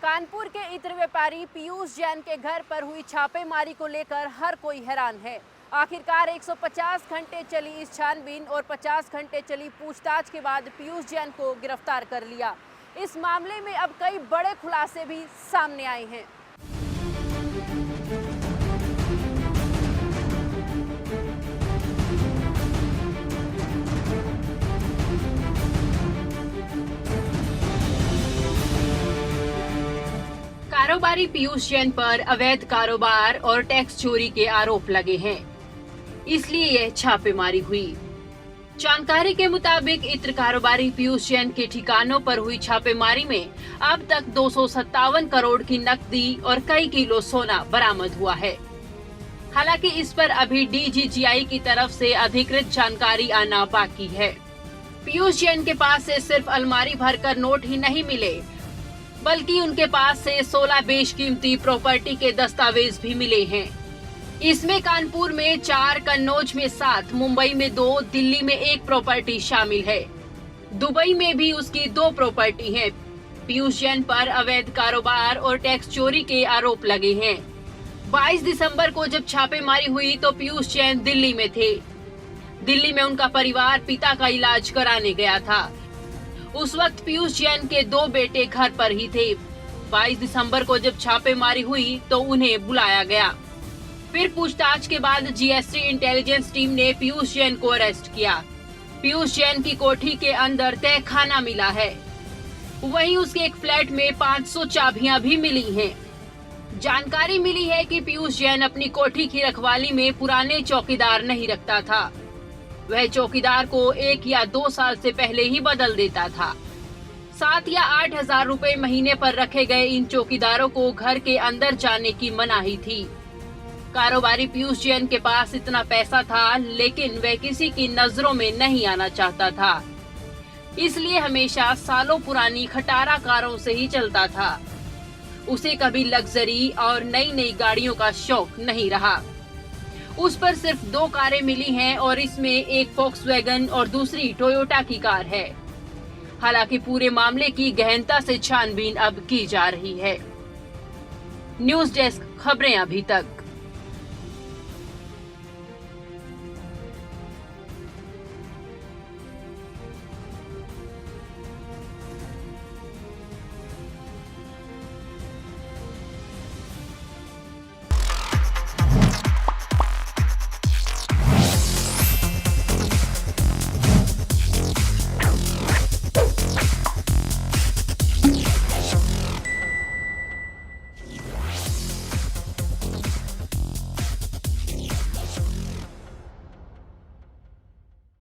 कानपुर के इत्र व्यापारी पीयूष जैन के घर पर हुई छापेमारी को लेकर हर कोई हैरान है। आखिरकार 150 घंटे चली इस छानबीन और 50 घंटे चली पूछताछ के बाद पीयूष जैन को गिरफ्तार कर लिया। इस मामले में अब कई बड़े खुलासे भी सामने आए हैं। कारोबारी पीयूष जैन पर अवैध कारोबार और टैक्स चोरी के आरोप लगे हैं, इसलिए यह छापेमारी हुई। जानकारी के मुताबिक इत्र कारोबारी पीयूष जैन के ठिकानों पर हुई छापेमारी में अब तक 257 करोड़ की नकदी और कई किलो सोना बरामद हुआ है। हालांकि इस पर अभी डीजीजीआई की तरफ से अधिकृत जानकारी आना बाकी है। पीयूष जैन के पास से सिर्फ अलमारी भरकर नोट ही नहीं मिले, बल्कि उनके पास से 16 बेशकीमती प्रॉपर्टी के दस्तावेज भी मिले हैं। इसमें कानपुर में 4, कन्नौज में 7, मुंबई में 2, दिल्ली में 1 प्रॉपर्टी शामिल है। दुबई में भी उसकी 2 प्रॉपर्टी हैं। पीयूष जैन पर अवैध कारोबार और टैक्स चोरी के आरोप लगे हैं। 22 दिसंबर को जब छापेमारी हुई तो पीयूष जैन दिल्ली में थे। दिल्ली में उनका परिवार पिता का इलाज कराने गया था। उस वक्त पीयूष जैन के 2 बेटे घर पर ही थे। 22 दिसंबर को जब छापेमारी हुई तो उन्हें बुलाया गया। फिर पूछताछ के बाद जीएसटी इंटेलिजेंस टीम ने पीयूष जैन को अरेस्ट किया। पीयूष जैन की कोठी के अंदर तहखाना मिला है। वहीं उसके एक फ्लैट में 500 चाबियां भी मिली हैं। जानकारी मिली है कि पीयूष जैन अपनी कोठी की रखवाली में पुराने चौकीदार नहीं रखता था। वह चौकीदार को 1 या 2 साल से पहले ही बदल देता था। 7 या 8 हजार रुपए महीने पर रखे गए इन चौकीदारों को घर के अंदर जाने की मनाही थी। कारोबारी पीयूष जैन के पास इतना पैसा था, लेकिन वह किसी की नजरों में नहीं आना चाहता था। इसलिए हमेशा सालों पुरानी खटारा कारों से ही चलता था। उसे कभी लग्जरी और नई नई गाड़ियों का शौक नहीं रहा। उस पर सिर्फ 2 कारें मिली हैं और इसमें एक वॉक्सवैगन और दूसरी टोयोटा की कार है। हालांकि पूरे मामले की गहनता से छानबीन अब की जा रही है। न्यूज़ डेस्क, खबरें अभी तक।